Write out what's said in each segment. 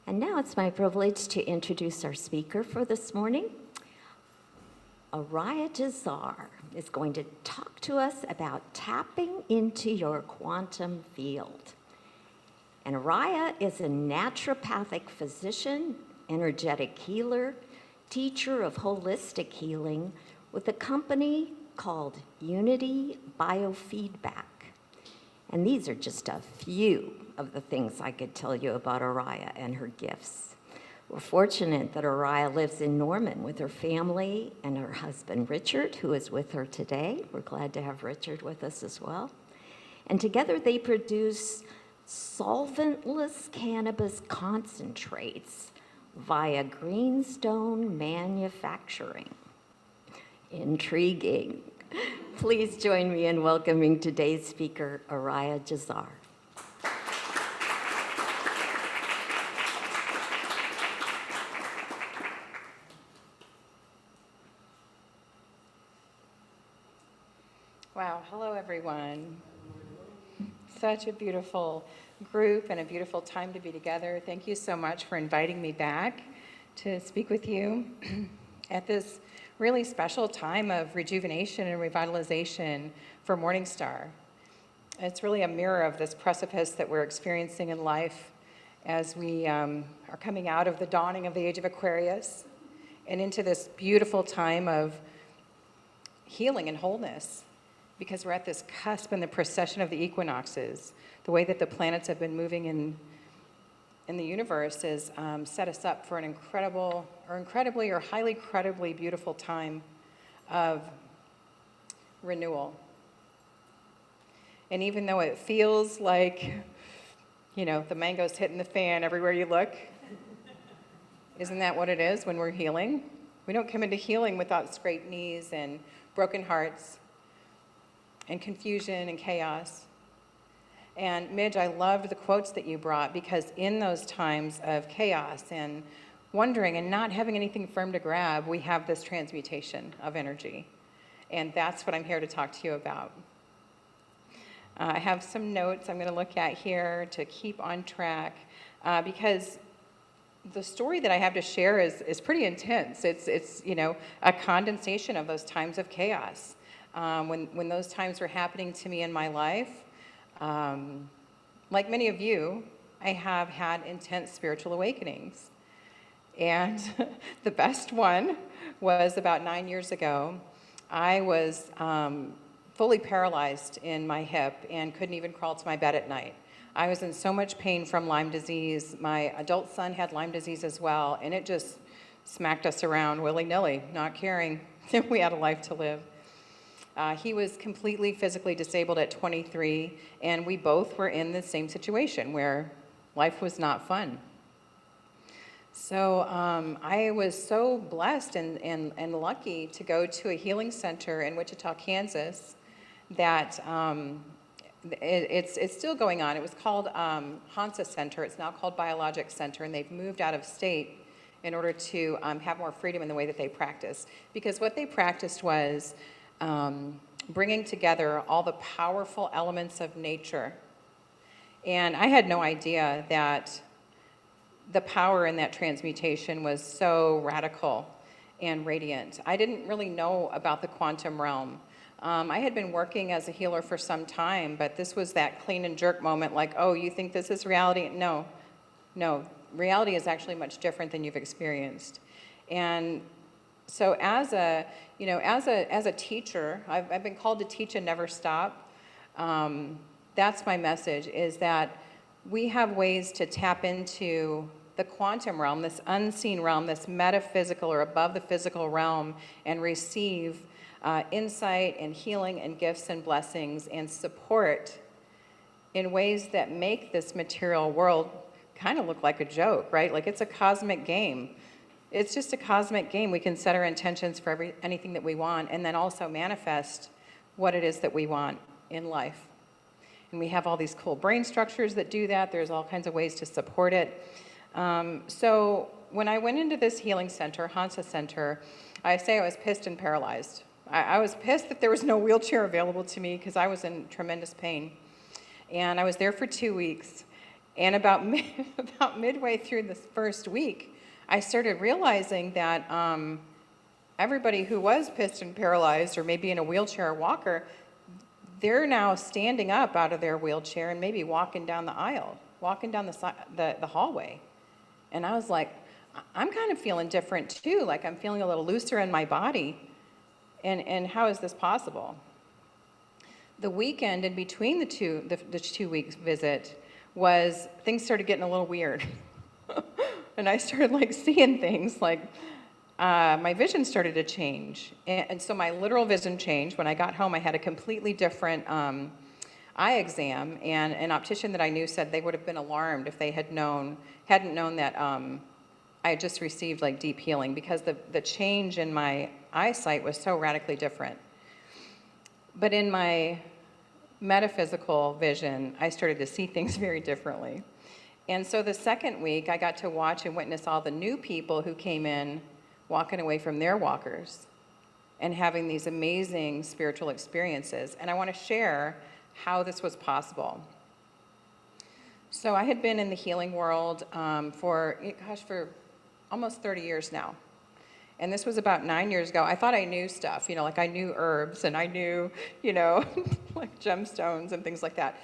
And now it's my privilege to introduce our speaker for this morning. Araiah Jazzar is going to talk to us about tapping into your quantum field. And Araiah is a naturopathic physician, energetic healer, teacher of holistic healing with a company called Unity Biofeedback. And these are just a few of the things I could tell you about Araiah and her gifts. We're fortunate that Araiah lives in Norman with her family and her husband, Richard, who is with her today. We're glad to have Richard with us as well. And together they produce solventless cannabis concentrates via greenstone manufacturing. Intriguing. Please join me in welcoming today's speaker, Araiah Jazzar. Wow, hello everyone. Such a beautiful group and a beautiful time to be together. Thank you so much for inviting me back to speak with you at this really special time of rejuvenation and revitalization for Morningstar. It's really a mirror of this precipice that we're experiencing in life as we are coming out of the dawning of the age of Aquarius and into this beautiful time of healing and wholeness, because we're at this cusp in the precession of the equinoxes. The way that the planets have been moving in the universe has set us up for an incredibly or highly credibly beautiful time of renewal. And even though it feels like, the mango's hitting the fan everywhere you look, isn't that what it is when we're healing? We don't come into healing without scraped knees and broken hearts and confusion and chaos. And Midge, I loved the quotes that you brought, because in those times of chaos and wondering and not having anything firm to grab, we have this transmutation of energy. And that's what I'm here to talk to you about. I have some notes I'm going to look at here to keep on track, because the story that I have to share is pretty intense. It's a condensation of those times of chaos. When those times were happening to me in my life, like many of you, I have had intense spiritual awakenings. And the best one was about 9 years ago. I was fully paralyzed in my hip and couldn't even crawl to my bed at night. I was in so much pain from Lyme disease. My adult son had Lyme disease as well, and it just smacked us around willy-nilly, not caring if we had a life to live. He was completely physically disabled at 23, and we both were in the same situation where life was not fun. So I was so blessed and lucky to go to a healing center in Wichita, Kansas, that it's still going on. It was called Hansa Center. It's now called Biologic Center, and they've moved out of state in order to have more freedom in the way that they practice. Because what they practiced was bringing together all the powerful elements of nature. And I had no idea that the power in that transmutation was so radical and radiant. I didn't really know about the quantum realm. I had been working as a healer for some time, but this was that clean and jerk moment, like, oh, you think this is reality? No, reality is actually much different than you've experienced. And so as a teacher, I've been called to teach and never stop. That's my message, is that we have ways to tap into the quantum realm, this unseen realm, this metaphysical or above the physical realm, and receive insight and healing and gifts and blessings and support in ways that make this material world kind of look like a joke, right? Like it's a cosmic game. It's just a cosmic game. We can set our intentions for anything that we want, and then also manifest what it is that we want in life. And we have all these cool brain structures that do that. There's all kinds of ways to support it. So when I went into this healing center, Hansa Center, I say I was pissed and paralyzed. I was pissed that there was no wheelchair available to me because I was in tremendous pain. And I was there for 2 weeks. And about, about midway through this first week, I started realizing that everybody who was piston paralyzed or maybe in a wheelchair or walker, they're now standing up out of their wheelchair and maybe walking down the aisle, walking down the hallway. And I was like, I'm kind of feeling different too, like I'm feeling a little looser in my body. And how is this possible? The weekend in between the 2 weeks visit was, things started getting a little weird. And I started like seeing things like, my vision started to change. And so my literal vision changed. When I got home, I had a completely different eye exam, and an optician that I knew said they would have been alarmed if they hadn't known that I had just received like deep healing, because the change in my eyesight was so radically different. But in my metaphysical vision, I started to see things very differently. And so the second week, I got to watch and witness all the new people who came in walking away from their walkers and having these amazing spiritual experiences. And I want to share how this was possible. So I had been in the healing world for almost 30 years now. And this was about 9 years ago. I thought I knew stuff, like I knew herbs and I knew, like gemstones and things like that.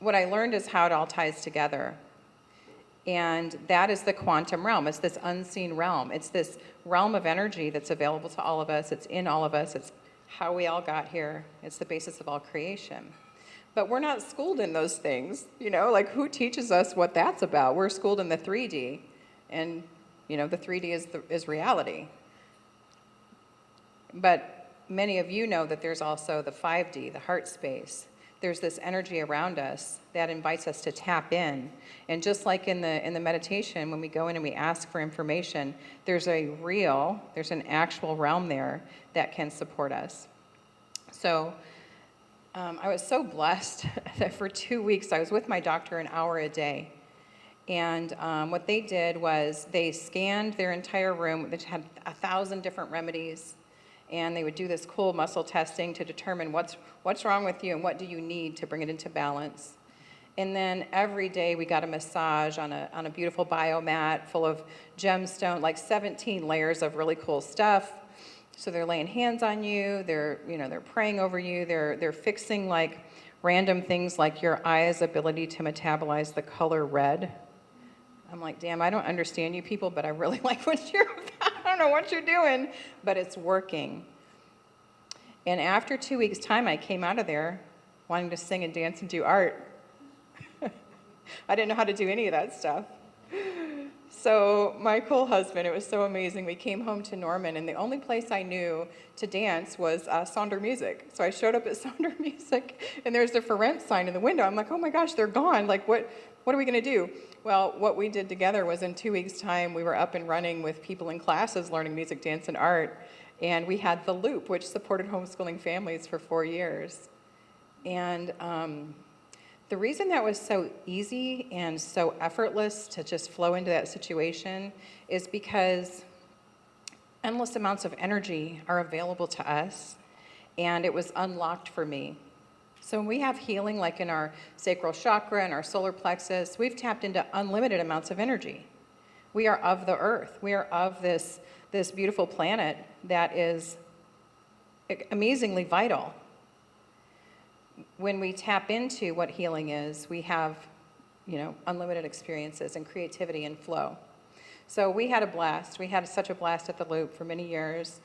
What I learned is how it all ties together. And that is the quantum realm. It's this unseen realm. It's this realm of energy that's available to all of us. It's in all of us. It's how we all got here. It's the basis of all creation. But we're not schooled in those things, like who teaches us what that's about? We're schooled in the 3D, and the 3D is reality. But many of you know that there's also the 5D, the heart space. There's this energy around us that invites us to tap in. And just like in the meditation, when we go in and we ask for information, there's an actual realm there that can support us. So I was so blessed that for 2 weeks I was with my doctor an hour a day. And what they did was they scanned their entire room, which had 1,000 different remedies. And they would do this cool muscle testing to determine what's wrong with you and what do you need to bring it into balance. And then every day we got a massage on a beautiful biomat full of gemstone, like 17 layers of really cool stuff. So they're laying hands on you, they're praying over you, they're fixing like random things like your eye's ability to metabolize the color red. I'm like, damn, I don't understand you people, but I really like what you're about. I don't know what you're doing, but it's working. And after 2 weeks' time, I came out of there wanting to sing and dance and do art. I didn't know how to do any of that stuff. So my cool husband, it was so amazing. We came home to Norman, and the only place I knew to dance was Sonder Music. So I showed up at Sonder Music, and there's the for rent sign in the window. I'm like, oh my gosh, they're gone. Like, what are we going to do? Well, what we did together was in 2 weeks' time, we were up and running with people in classes learning music, dance, and art. And we had The Loop, which supported homeschooling families for 4 years. And the reason that was so easy and so effortless to just flow into that situation is because endless amounts of energy are available to us, and it was unlocked for me. So when we have healing, like in our sacral chakra and our solar plexus, we've tapped into unlimited amounts of energy. We are of the earth. We are of this beautiful planet that is amazingly vital. When we tap into what healing is, we have, unlimited experiences and creativity and flow. So we had a blast. We had such a blast at the Loop for many years.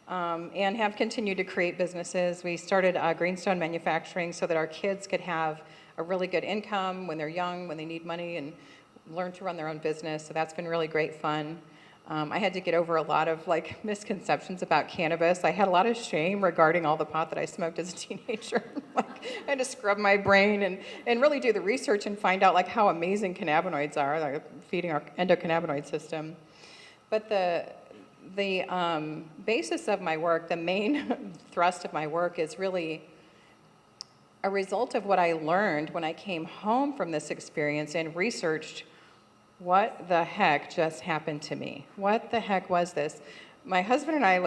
And have continued to create businesses. We started greenstone manufacturing so that our kids could have a really good income when they're young, when they need money, and learn to run their own business. So that's been really great fun. I had to get over a lot of misconceptions about cannabis. I had a lot of shame regarding all the pot that I smoked as a teenager. I had to scrub my brain and really do the research and find out how amazing cannabinoids are, feeding our endocannabinoid system. But the basis of my work, the main thrust of my work, is really a result of what I learned when I came home from this experience and researched what the heck just happened to me. What the heck was this? My husband and I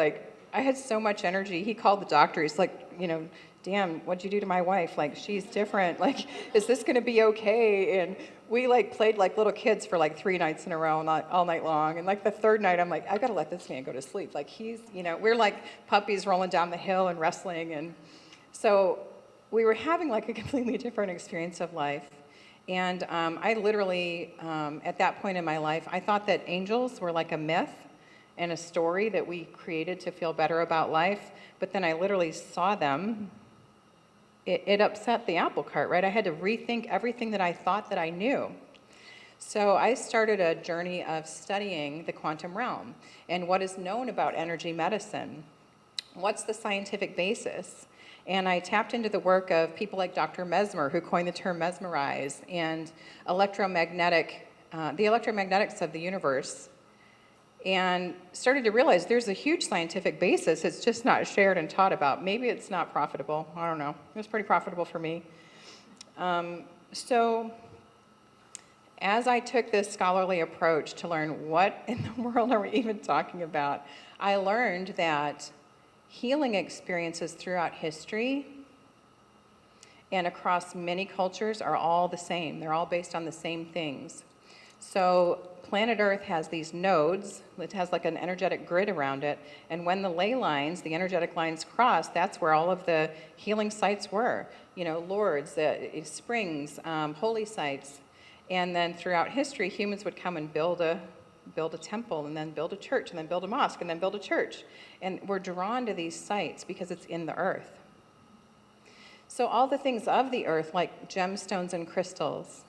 I had so much energy. He called the doctor. He's like, damn, what'd you do to my wife? Like, she's different. Like, is this going to be okay? And we like played like little kids for like 3 nights in a row, not all night long. And like the third night, I'm like, I got to let this man go to sleep. Like we're like puppies rolling down the hill and wrestling. And so we were having like a completely different experience of life. And I literally, at that point in my life, I thought that angels were like a myth and a story that we created to feel better about life. But then I literally saw them. It upset the apple cart, right? I had to rethink everything that I thought that I knew. So I started a journey of studying the quantum realm and what is known about energy medicine. What's the scientific basis? And I tapped into the work of people like Dr. Mesmer, who coined the term mesmerize, and the electromagnetics of the universe, and started to realize there's a huge scientific basis. It's just not shared and taught about. Maybe it's not profitable. I don't know. It was pretty profitable for me. So as I took this scholarly approach to learn what in the world are we even talking about, I learned that healing experiences throughout history and across many cultures are all the same. They're all based on the same things. So planet Earth has these nodes. It has like an energetic grid around it. And when the ley lines, the energetic lines cross, that's where all of the healing sites were. Lourdes, springs, holy sites. And then throughout history, humans would come and build a temple, and then build a church, and then build a mosque, and then build a church. And we're drawn to these sites because it's in the earth. So all the things of the earth, like gemstones and crystals,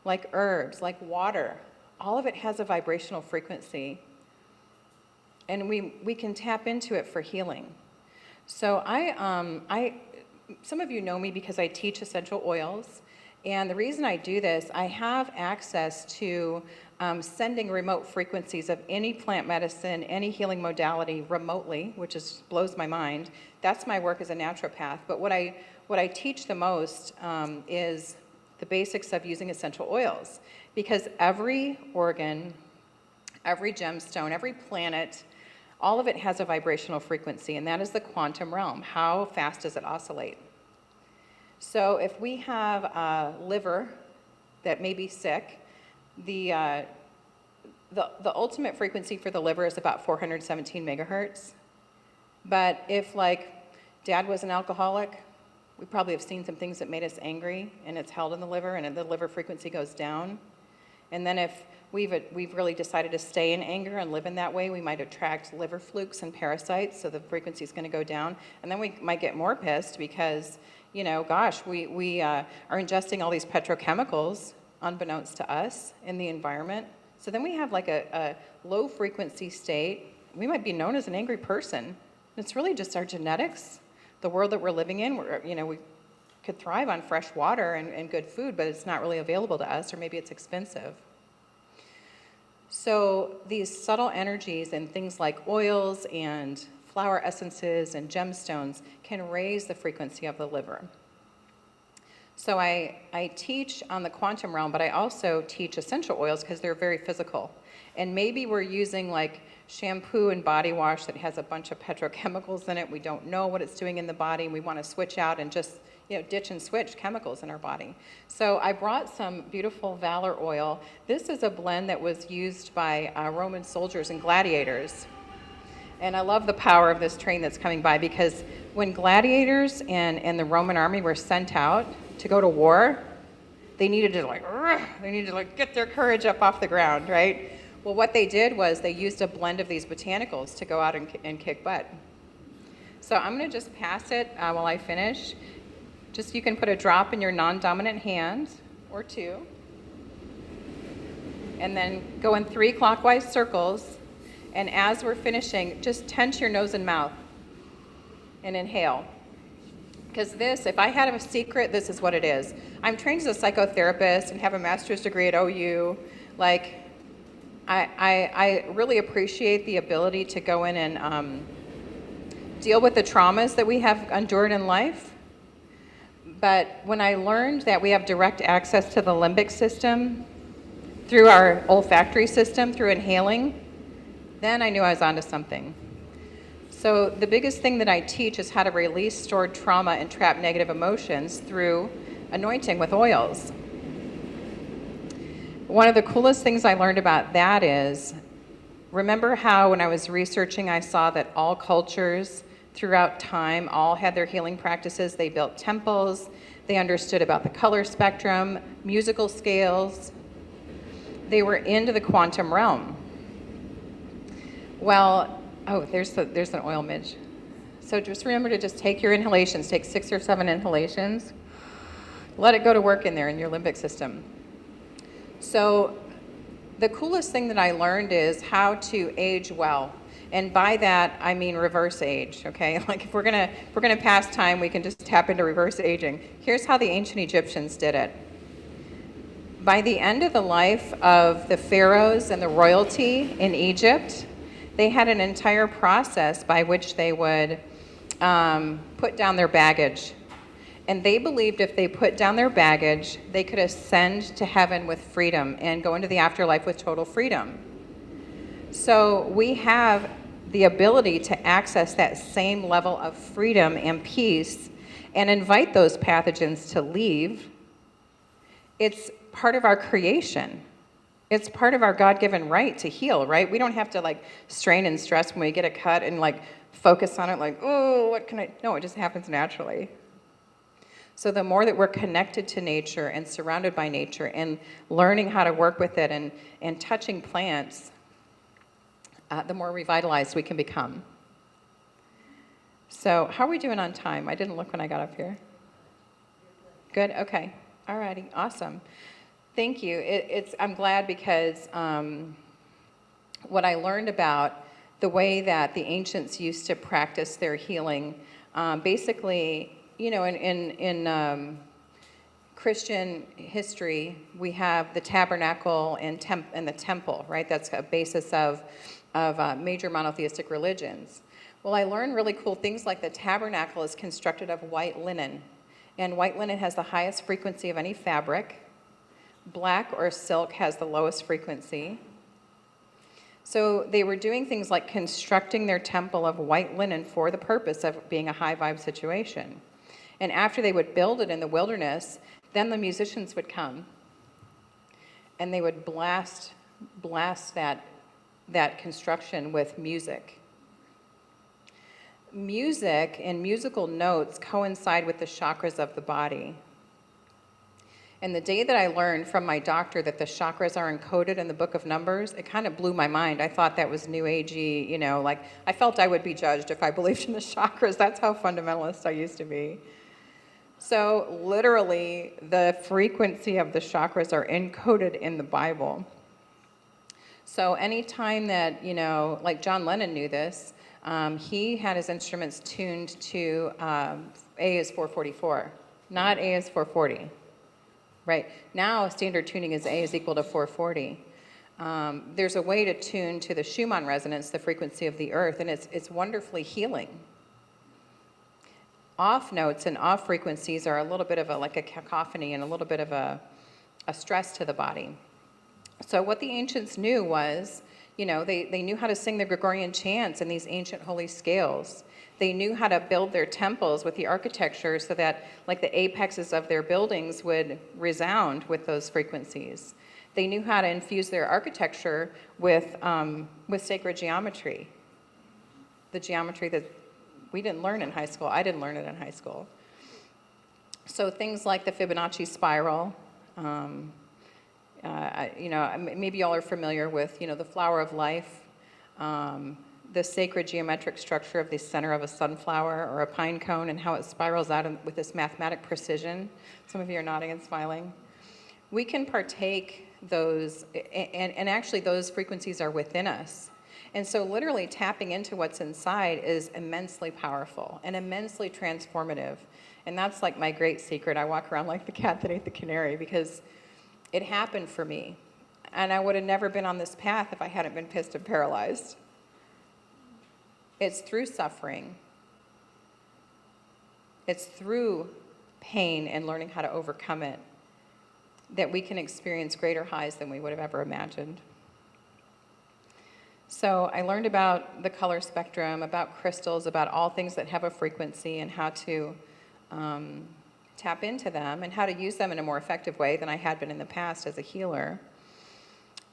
like herbs, like water, all of it has a vibrational frequency. And we can tap into it for healing. So some of you know me because I teach essential oils. And the reason I do this, I have access to sending remote frequencies of any plant medicine, any healing modality remotely, which blows my mind. That's my work as a naturopath. But what I teach the most is the basics of using essential oils. Because every organ, every gemstone, every planet, all of it has a vibrational frequency, and that is the quantum realm. How fast does it oscillate? So if we have a liver that may be sick, the ultimate frequency for the liver is about 417 megahertz. But if like Dad was an alcoholic, we probably have seen some things that made us angry, and it's held in the liver, and the liver frequency goes down. And then if we've really decided to stay in anger and live in that way, we might attract liver flukes and parasites, so the frequency is going to go down. And then we might get more pissed because, gosh, we are ingesting all these petrochemicals unbeknownst to us in the environment. So then we have like a low frequency state. We might be known as an angry person. It's really just our genetics, the world that we're living in. We could thrive on fresh water and good food, but it's not really available to us, or maybe it's expensive. So these subtle energies and things like oils and flower essences and gemstones can raise the frequency of the liver. So I teach on the quantum realm, but I also teach essential oils because they're very physical. And maybe we're using like shampoo and body wash that has a bunch of petrochemicals in it. We don't know what it's doing in the body. We want to switch out and just ditch and switch chemicals in our body. So I brought some beautiful Valor oil. This is a blend that was used by Roman soldiers and gladiators. And I love the power of this train that's coming by, because when gladiators and the Roman army were sent out to go to war, they needed to get their courage up off the ground, right? Well, what they did was they used a blend of these botanicals to go out and kick butt. So I'm going to just pass it while I finish. Just you can put a drop in your non-dominant hand or two, and then go in 3 clockwise circles. And as we're finishing, just tense your nose and mouth and inhale. Because this, if I had a secret, this is what it is. I'm trained as a psychotherapist and have a master's degree at OU. Like, I really appreciate the ability to go in and deal with the traumas that we have endured in life. But when I learned that we have direct access to the limbic system through our olfactory system, through inhaling, then I knew I was onto something. So the biggest thing that I teach is how to release stored trauma and trap negative emotions through anointing with oils. One of the coolest things I learned about that is, remember how when I was researching, I saw that all cultures throughout time all had their healing practices. They built temples, they understood about the color spectrum, musical scales. They were into the quantum realm. Well, oh, there's an oil midge. So just remember to just take your inhalations, take 6 or 7 inhalations. Let it go to work in there in your limbic system. So the coolest thing that I learned is how to age well. And by that, I mean reverse age, okay? Like if we're gonna pass time, we can just tap into reverse aging. Here's how the ancient Egyptians did it. By the end of the life of the pharaohs and the royalty in Egypt, they had an entire process by which they would put down their baggage. And they believed if they put down their baggage, they could ascend to heaven with freedom and go into the afterlife with total freedom. So we have the ability to access that same level of freedom and peace and invite those pathogens to leave. It's part of our creation. It's part of our God-given right to heal, right? We don't have to like strain and stress when we get a cut and like focus on it like, oh, what can I? No, it just happens naturally. So the more that we're connected to nature and surrounded by nature and learning how to work with it and touching plants, the more revitalized we can become. So how are we doing on time? I didn't look when I got up here. Good? Okay. All righty. Awesome. Thank you. I'm glad because what I learned about the way that the ancients used to practice their healing, basically, you know, in Christian history, we have the tabernacle and the temple, right? That's a basis of major monotheistic religions. Well, I learned really cool things like the tabernacle is constructed of white linen, and white linen has the highest frequency of any fabric. Black or silk has the lowest frequency. So they were doing things like constructing their temple of white linen for the purpose of being a high vibe situation. And after they would build it in the wilderness, then the musicians would come and they would blast that construction with music. Music and musical notes coincide with the chakras of the body. And the day that I learned from my doctor that the chakras are encoded in the book of Numbers, it kind of blew my mind. I thought that was new agey, you know, like I felt I would be judged if I believed in the chakras. That's how fundamentalist I used to be. So literally, the frequency of the chakras are encoded in the Bible. So anytime that, you know, like John Lennon knew this, he had his instruments tuned to A is 444, not A is 440. Right. Now, standard tuning is A is equal to 440. There's a way to tune to the Schumann resonance, the frequency of the earth, and it's wonderfully healing. Off notes and off frequencies are a little bit of like a cacophony and a little bit of a stress to the body. So what the ancients knew was, you know, they knew how to sing the Gregorian chants and these ancient holy scales. They knew how to build their temples with the architecture so that like the apexes of their buildings would resound with those frequencies. They knew how to infuse their architecture with sacred geometry. The geometry that we didn't learn in high school. I didn't learn it in high school. So things like the Fibonacci spiral, you know, maybe y'all are familiar with, you know, the flower of life, the sacred geometric structure of the center of a sunflower or a pine cone and how it spirals out with this mathematic precision. Some of you are nodding and smiling. We can partake those, and actually those frequencies are within us. And so literally tapping into what's inside is immensely powerful and immensely transformative. And that's like my great secret. I walk around like the cat that ate the canary because it happened for me. And I would have never been on this path if I hadn't been pissed and paralyzed. It's through suffering. It's through pain and learning how to overcome it that we can experience greater highs than we would have ever imagined. So I learned about the color spectrum, about crystals, about all things that have a frequency and how to tap into them and how to use them in a more effective way than I had been in the past as a healer.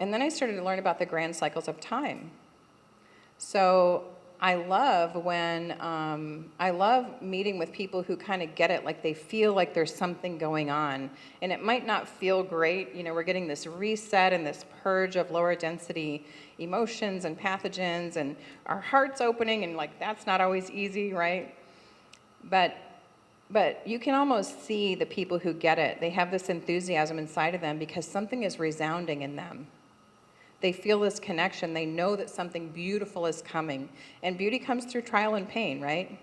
And then I started to learn about the grand cycles of time. So I love meeting with people who kind of get it, like they feel like there's something going on. And it might not feel great. You know, we're getting this reset and this purge of lower density emotions and pathogens, and our heart's opening, and like that's not always easy, right? But you can almost see the people who get it. They have this enthusiasm inside of them because something is resounding in them. They feel this connection. They know that something beautiful is coming. And beauty comes through trial and pain, right?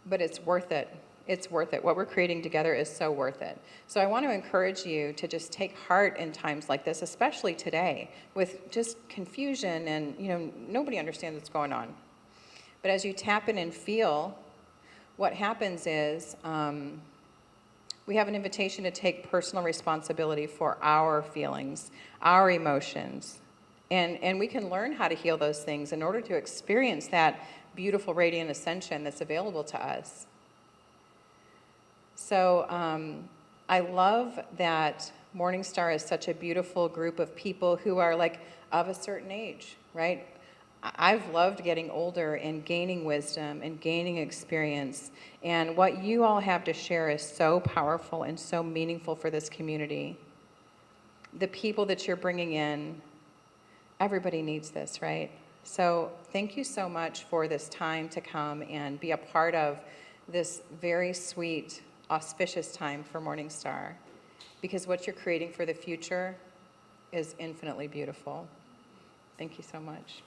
But it's worth it. It's worth it. What we're creating together is so worth it. So I want to encourage you to just take heart in times like this, especially today, with just confusion and, you know, nobody understands what's going on. But as you tap in and feel, what happens is we have an invitation to take personal responsibility for our feelings, our emotions, and we can learn how to heal those things in order to experience that beautiful radiant ascension that's available to us. So I love that Morning Star is such a beautiful group of people who are like of a certain age, right? I've loved getting older and gaining wisdom and gaining experience. And what you all have to share is so powerful and so meaningful for this community. The people that you're bringing in, everybody needs this, right? So thank you so much for this time to come and be a part of this very sweet, auspicious time for Morning Star. Because what you're creating for the future is infinitely beautiful. Thank you so much.